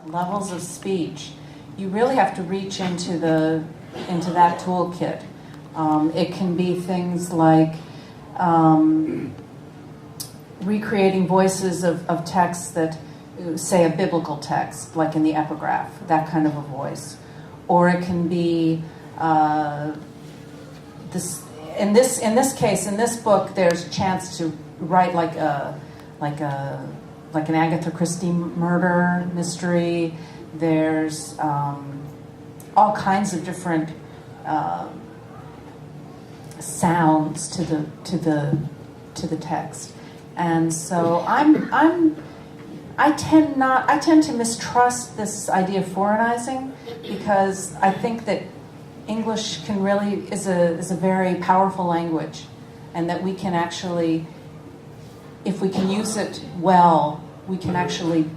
levels of speech, you really have to reach into that toolkit. It can be things like recreating voices of texts that, say, a biblical text, like in the epigraph, that kind of a voice, or it can be this. In this case, in this book, there's a chance to write like an Agatha Christie murder mystery. There's all kinds of different sounds to the text, and so I tend to mistrust this idea of foreignizing, because I think that English is a very powerful language, and that we can actually, if we can use it well, we can actually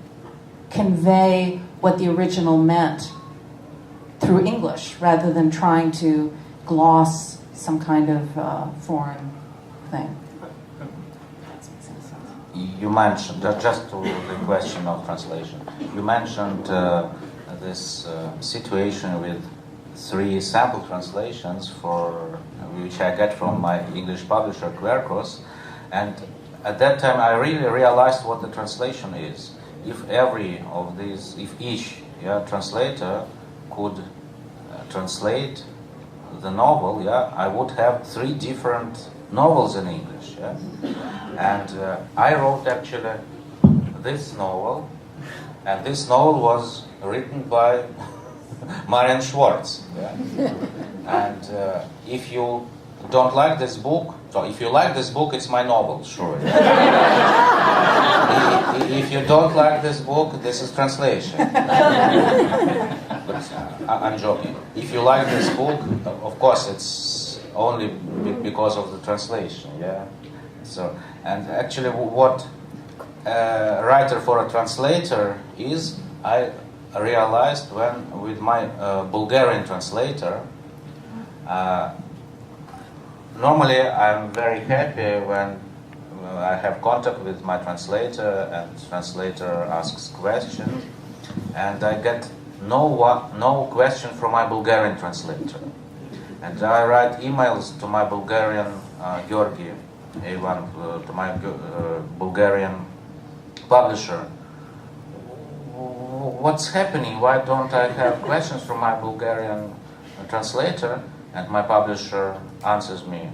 convey what the original meant through English, rather than trying to gloss some kind of foreign thing. You mentioned, just to the question of translation, you mentioned this situation with 3 sample translations which I get from my English publisher Quercus, and at that time I really realized what the translation is. If each translator could translate the novel, I would have 3 different novels in English. And I wrote actually this novel, and this novel was written by Marian Schwartz. And if you don't like this book, so if you like this book, it's my novel, sure. If you don't like this book, this is translation. But I'm joking. If you like this book, of course, it's only because of the translation. So, and actually, what a writer for a translator is, I realized with my Bulgarian translator. Normally, I'm very happy when I have contact with my translator, and translator asks questions, and I get no question from my Bulgarian translator. And I write emails to my Bulgarian Georgi, to my Bulgarian publisher. What's happening? Why don't I have questions from my Bulgarian translator? And my publisher answers me,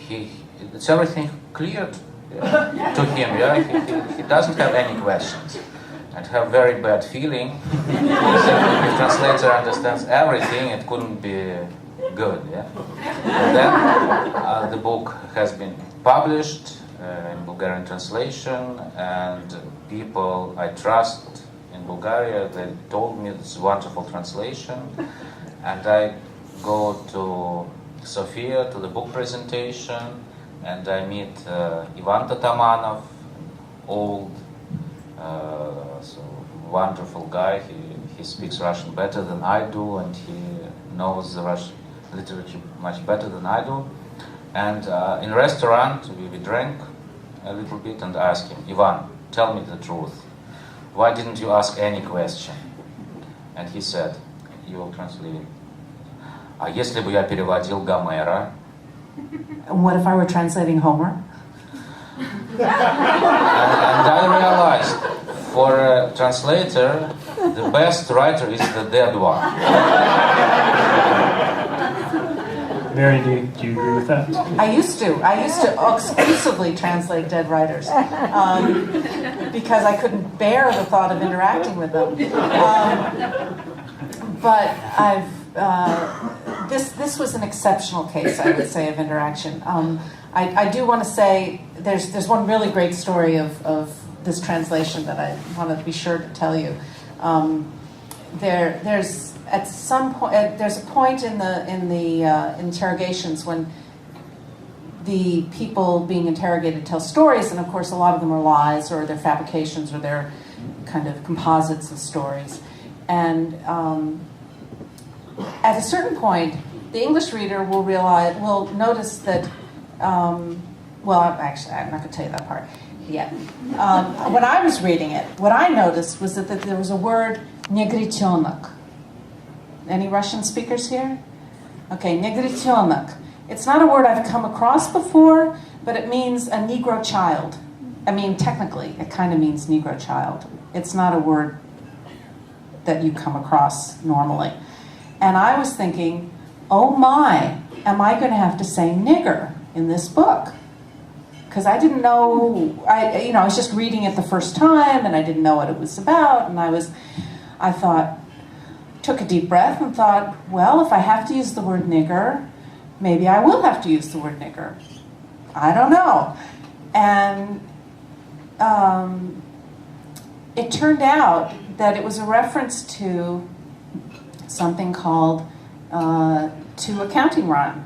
it's everything clear to him. He doesn't have any questions. I'd have very bad feeling. If translator understands everything, it couldn't be good. And then the book has been published in Bulgarian translation, and people I trust in Bulgaria, they told me it's a wonderful translation, and I go to Sofia to the book presentation, and I meet Ivan Tatamanov, old, wonderful guy. He speaks Russian better than I do, and he knows the Russian literature much better than I do. And in a restaurant, we drank a little bit, and I asked him, Ivan, tell me the truth. Why didn't you ask any question? And he said, you will translate it. А если бы я переводил Гомера? And what if I were translating Homer? And I realized, for a translator, the best writer is the dead one. Mary, do you agree with that? I used to exclusively translate dead writers, because I couldn't bear the thought of interacting with them. But this was an exceptional case, I would say, of interaction. I do want to say there's one really great story of this translation that I want to be sure to tell you. There's at some point there's a point in the interrogations when the people being interrogated tell stories, and of course a lot of them are lies, or they're fabrications, or they're kind of composites of stories. And at a certain point, the English reader will notice that. Well, actually, I'm not going to tell you that part. yet. When I was reading it, what I noticed was that there was a word, негритенок. Any Russian speakers here? Okay, негритенок. It's not a word I've come across before, but it means a Negro child. I mean, technically, it kind of means Negro child. It's not a word that you come across normally. And I was thinking, oh my, am I going to have to say nigger in this book? Because I didn't know, I was just reading it the first time, and I didn't know what it was about, and I thought, took a deep breath and thought, well, if I have to use the word nigger, maybe I will have to use the word nigger. I don't know. And it turned out that it was a reference to something called to a counting rhyme,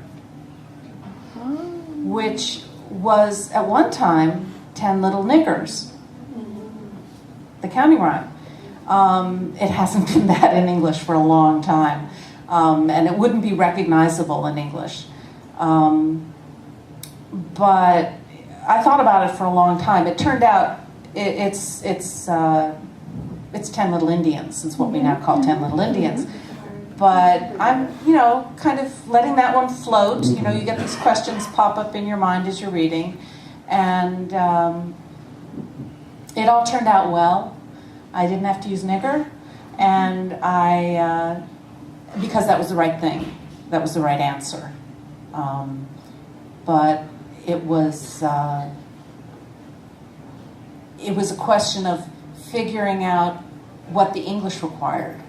which was at one time 10 Little Niggers, the counting rhyme. It hasn't been that in English for a long time, and it wouldn't be recognizable in English. But I thought about it for a long time. It turned out it's 10 Little Indians is what we now call 10 Little Indians. But I'm, kind of letting that one float. You get these questions pop up in your mind as you're reading. And it all turned out well. I didn't have to use nigger. And because that was the right thing. That was the right answer. But it was a question of figuring out what the English required.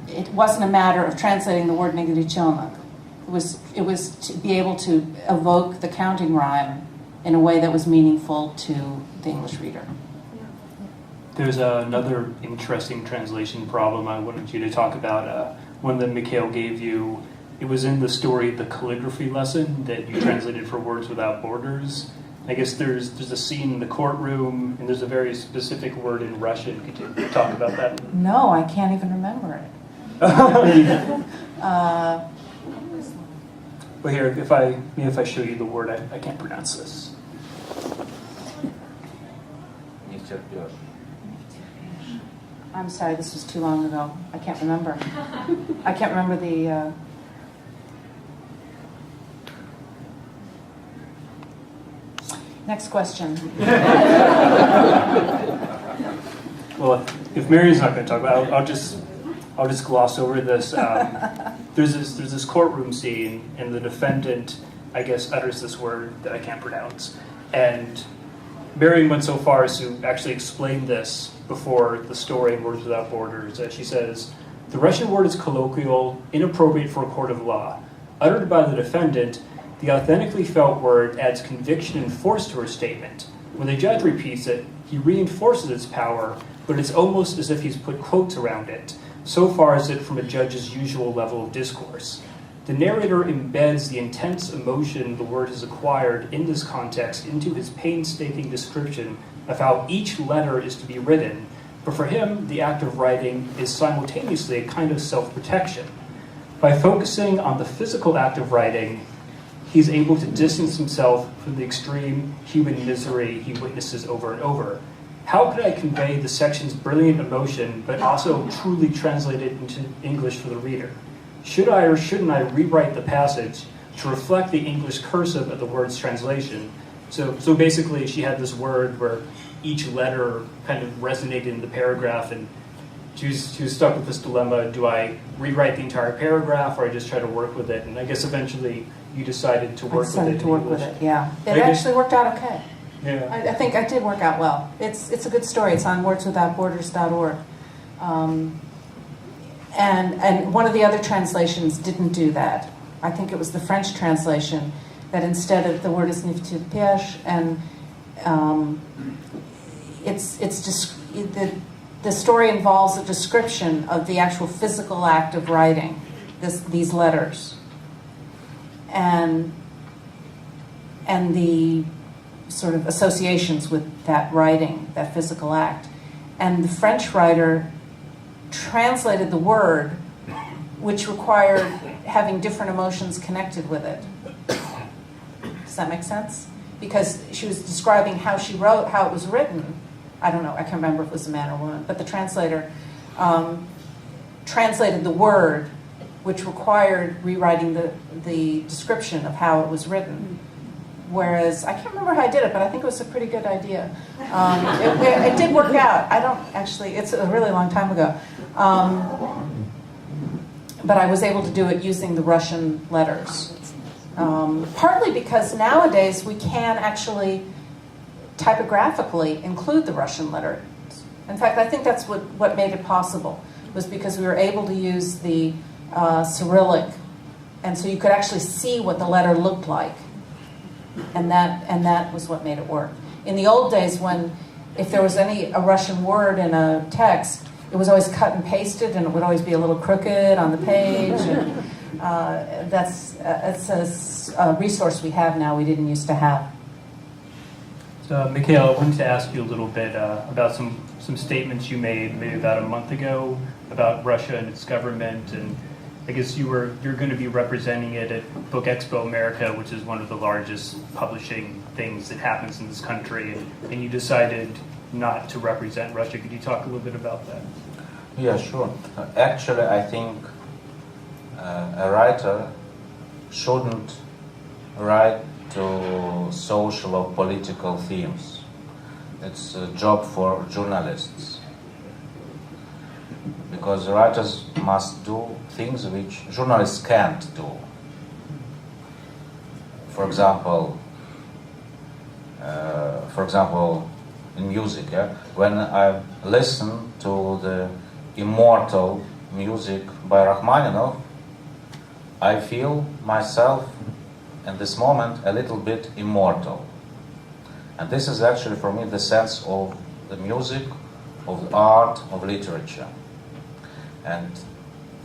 It wasn't a matter of translating the word негритенок. It was to be able to evoke the counting rhyme in a way that was meaningful to the English reader. There's another interesting translation problem I wanted you to talk about. One that Mikhail gave you. It was in the story, The Calligraphy Lesson, that you translated for Words Without Borders. I guess there's a scene in the courtroom, and there's a very specific word in Russian. Could you talk about that? No, I can't even remember it. Well, here, if I show you the word, I can't pronounce this. I'm sorry, this was too long ago. I can't remember. I can't remember the... Next question. Well, if Mary's not going to talk about it, I'll just gloss over this. There's this courtroom scene, and the defendant, I guess, utters this word that I can't pronounce. And Mary went so far as to actually explain this before the story in Words Without Borders. She says, the Russian word is colloquial, inappropriate for a court of law. Uttered by the defendant, the authentically felt word adds conviction and force to her statement. When the judge repeats it, he reinforces its power, but it's almost as if he's put quotes around it. So far is it from a judge's usual level of discourse. The narrator embeds the intense emotion the word has acquired in this context into his painstaking description of how each letter is to be written, but for him, the act of writing is simultaneously a kind of self-protection. By focusing on the physical act of writing, he's able to distance himself from the extreme human misery he witnesses over and over. How could I convey the section's brilliant emotion, but also truly translate it into English for the reader? Should I or shouldn't I rewrite the passage to reflect the English cursive of the word's translation? So basically, she had this word where each letter kind of resonated in the paragraph, and she was stuck with this dilemma: do I rewrite the entire paragraph, or I just try to work with it? And I guess eventually you decided to work with it. I decided to work with it. Yeah, it actually worked out okay. Yeah, I think it did work out well. It's a good story. It's on wordswithoutborders.org. And one of the other translations didn't do that. I think it was the French translation that instead of the word is niftirpesh, and the story involves a description of the actual physical act of writing these letters, and the sort of associations with that writing, that physical act. And the French writer translated the word, which required having different emotions connected with it. Does that make sense? because she was describing how she wrote, how it was written. I don't know, I can't remember if it was a man or woman, but the translator translated the word, which required rewriting the description of how it was written. Whereas, I can't remember how I did it, but I think it was a pretty good idea. It did work out. I don't actually, it's a really long time ago. But I was able to do it using the Russian letters. Partly because nowadays we can actually typographically include the Russian letters. In fact, I think that's what made it possible, was because we were able to use the Cyrillic, and so you could actually see what the letter looked like. And that was what made it work. In the old days, if there was a Russian word in a text, it was always cut and pasted, and it would always be a little crooked on the page. And that's a resource we have now we didn't used to have. So, Mikhail, I wanted to ask you a little bit about some statements you made maybe about a month ago about Russia and its government, and I guess you're going to be representing it at Book Expo America, which is one of the largest publishing things that happens in this country, and you decided not to represent Russia. Could you talk a little bit about that? Yeah, sure. Actually, I think a writer shouldn't write to social or political themes. It's a job for journalists, because writers must do things which journalists can't do. For example, in music, when I listen to the immortal music by Rachmaninoff, I feel myself in this moment a little bit immortal. And this is actually for me the sense of the music, of the art, of literature. And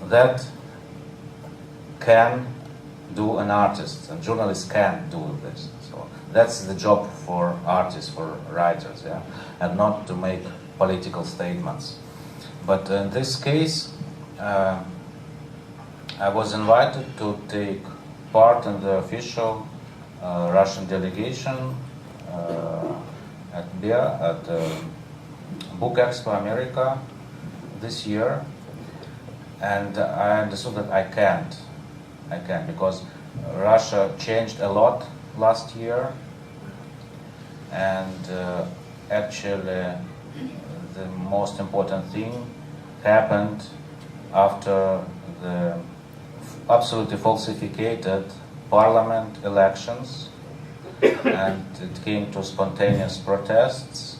that can do an artist, and journalists can do this. So that's the job for artists, for writers, and not to make political statements. But in this case, I was invited to take part in the official Russian delegation at Book Expo America this year, and I understood that I can't because Russia changed a lot last year, and actually the most important thing happened after the absolutely falsified parliament elections, and it came to spontaneous protests,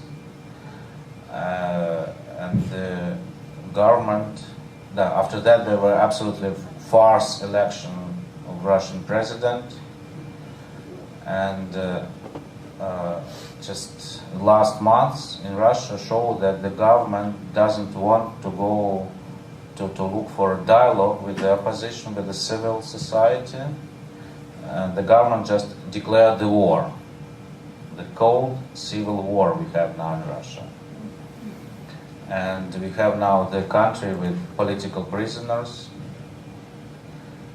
and the government, after that there were absolutely farce election of Russian president, and just last months in Russia showed that the government doesn't want to go to look for a dialogue with the opposition, with the civil society, and the government just declared the war, the cold civil war we have now in Russia. And we have now the country with political prisoners.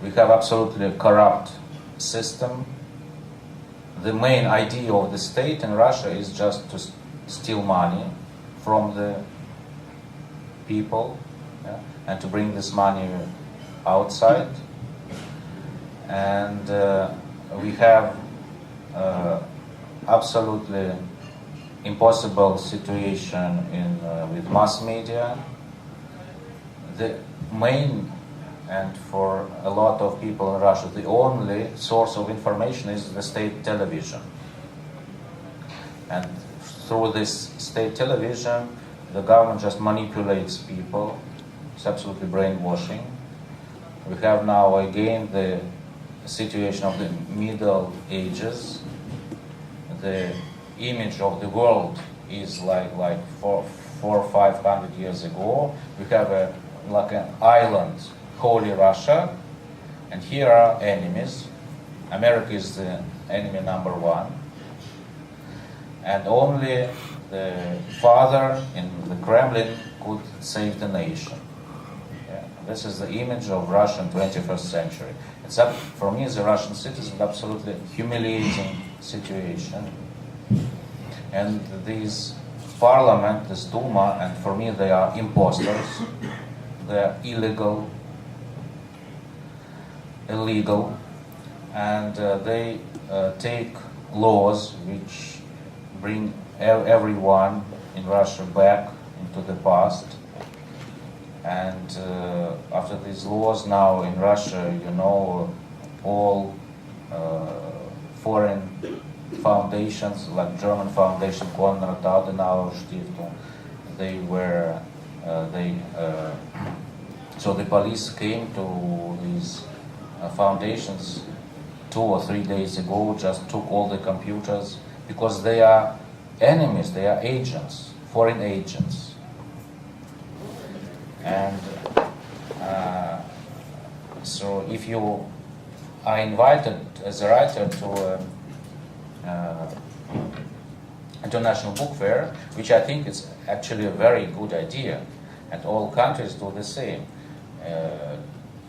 We have absolutely corrupt system. The main idea of the state in Russia is just to steal money from the people, and to bring this money outside. And we have absolutely impossible situation with mass media. The main, and for a lot of people in Russia, the only source of information is the state television. And through this state television, the government just manipulates people. It's absolutely brainwashing. We have now again the situation of the Middle Ages. The image of the world is like 400 or 500 years ago. We have like an island, Holy Russia, and here are enemies. America is the enemy number one, and only the father in the Kremlin could save the nation. This is the image of Russia in 21st century. It's for me as a Russian citizen, absolutely humiliating situation. And this parliament, this Duma, and for me they are imposters, they are illegal, illegal, and they take laws which bring everyone in Russia back into the past. And after these laws now in Russia, you know, all foreign foundations, like German foundation, Konrad Adenauer Stiftung, they were, so the police came to these foundations 2 or 3 days ago, just took all the computers, because they are enemies, they are agents, foreign agents. And so if you are invited as a writer to international book fair, which I think is actually a very good idea, and all countries do the same.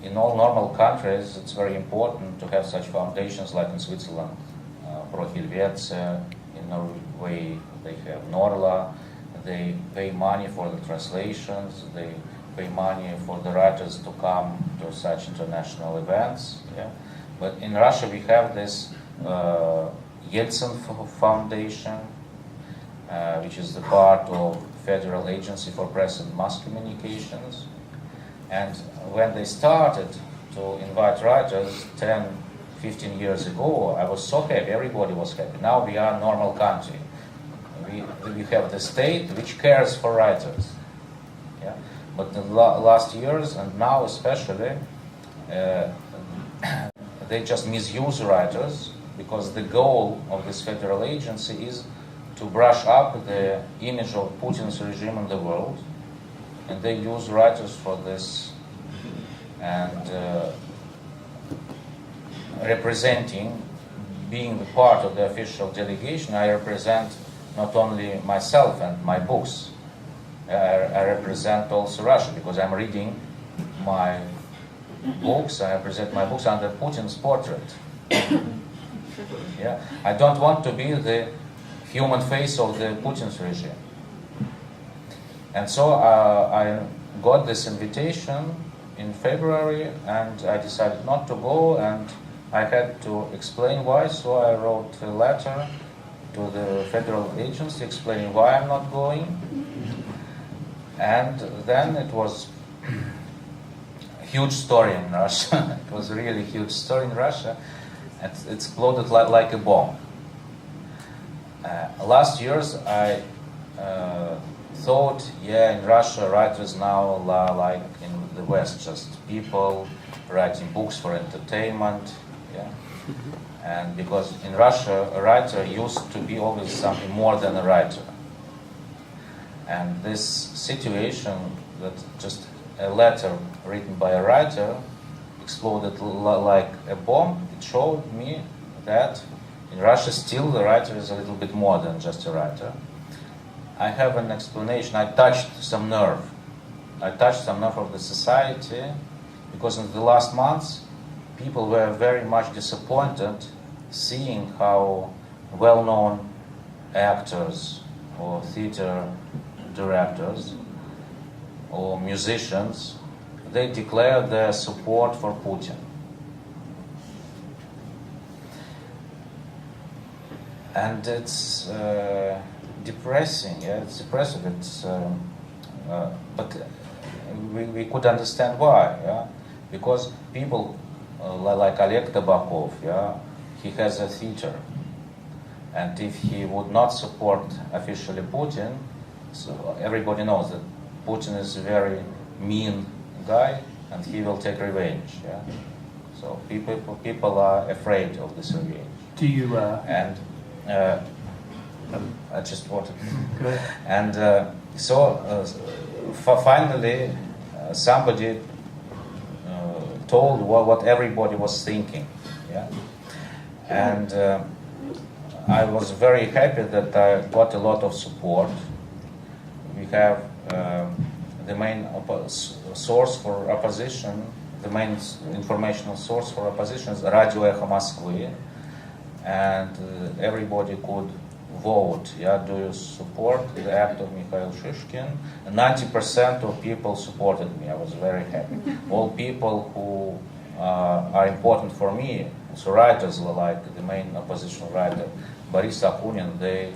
In all normal countries, it's very important to have such foundations, like in Switzerland, Pro Helvetia, in Norway they have Norla. They pay money for the translations, they pay money for the writers to come to such international events. Yeah? But in Russia we have this Yeltsin Foundation, which is the part of Federal Agency for Press and Mass Communications. And when they started to invite writers 10, 15 years ago, I was so happy, everybody was happy. Now we are a normal country. We have the state which cares for writers. Yeah? But the last years, and now especially, they just misuse writers, because the goal of this federal agency is to brush up the image of Putin's regime in the world, and they use writers for this. And representing, being the part of the official delegation, I represent not only myself and my books, I represent also Russia, because I'm reading my books, I represent my books under Putin's portrait. Yeah, I don't want to be the human face of the Putin's regime. And so I got this invitation in February, and I decided not to go, and I had to explain why, so I wrote a letter to the federal agency explaining why I'm not going. And then it was a huge story in Russia. It was really a huge story in Russia. It exploded like a bomb. Last years I thought, yeah, in Russia writers now like in the West, just people writing books for entertainment. Yeah. And because in Russia a writer used to be always something more than a writer. And this situation, that just a letter written by a writer exploded like a bomb, it showed me that in Russia still the writer is a little bit more than just a writer. I have an explanation. I touched some nerve. I touched some nerve of the society, because in the last months people were very much disappointed seeing how well-known actors or theater directors or musicians, they declared their support for Putin. And it's depressing, yeah, it's depressive. But we could understand why, yeah? Because people like Oleg Tabakov, yeah, he has a theater, and if he would not support officially Putin, so everybody knows that Putin is a very mean guy, and he will take revenge. Yeah, so people are afraid of this revenge. Do you? And I just wanted. Go ahead. And finally, somebody told what everybody was thinking. Yeah, and I was very happy that I got a lot of support. We have the main source for opposition, the main informational source for opposition is Radio Echo Moskvы, and everybody could vote. Yeah, do you support the act of Mikhail Shishkin? And 90% of people supported me. I was very happy. All people who are important for me, so writers like the main opposition writer Boris Akunin, they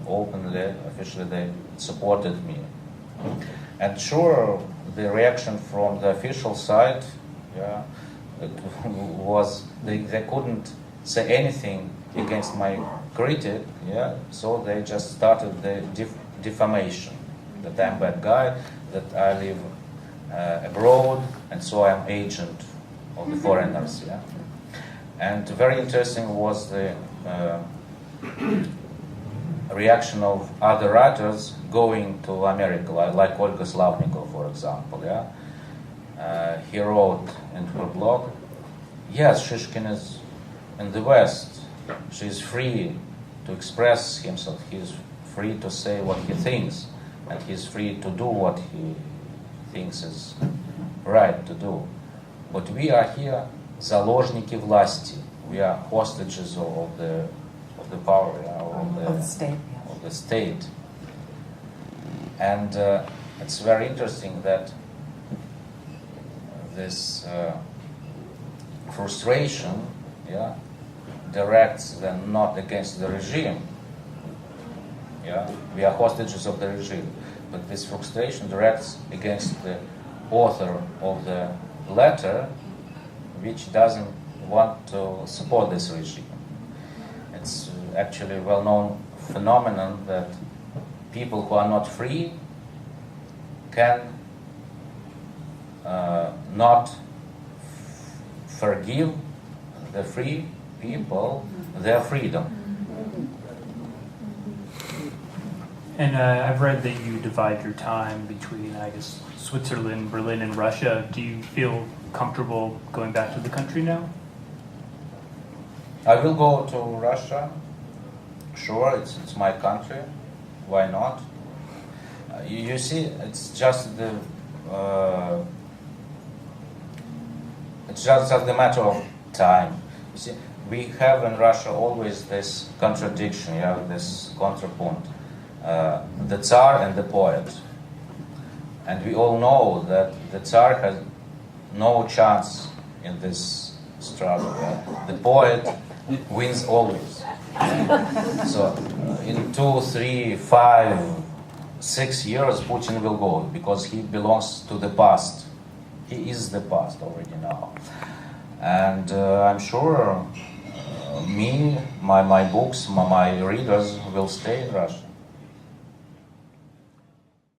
openly, officially, they supported me. And sure, the reaction from the official side, yeah, it was they couldn't say anything against my critic, yeah, so they just started the defamation, that I'm bad guy, that I live abroad, and so I'm agent of the foreigners, yeah. And very interesting was the reaction of other writers going to America, like Olga Slavnikov, for example, yeah. He wrote in her blog, yes, Shishkin is in the West. She is free to express himself. He is free to say what he thinks, and he is free to do what he thinks is right to do. But we are here, заложники власти. We are hostages of the power, of the state. Of the state. And it's very interesting that this frustration, yeah, directs them not against the regime. Yeah, we are hostages of the regime, but this frustration directs against the author of the letter, which doesn't want to support this regime. It's actually a well-known phenomenon that people who are not free can not forgive the free people their freedom. And I've read that you divide your time between, I guess, Switzerland, Berlin, and Russia. Do you feel comfortable going back to the country now? I will go to Russia. Sure, it's my country. Why not? You see, it's just the matter of time. You see, we have in Russia always this contradiction, yeah, this contrapunct. The Tsar and the poet. And we all know that the Tsar has no chance in this struggle. Yeah? The poet wins always. So in 2, 3, 5, 6 years, Putin will go because he belongs to the past. He is the past already now. And I'm sure me, my books, my readers will stay in Russia.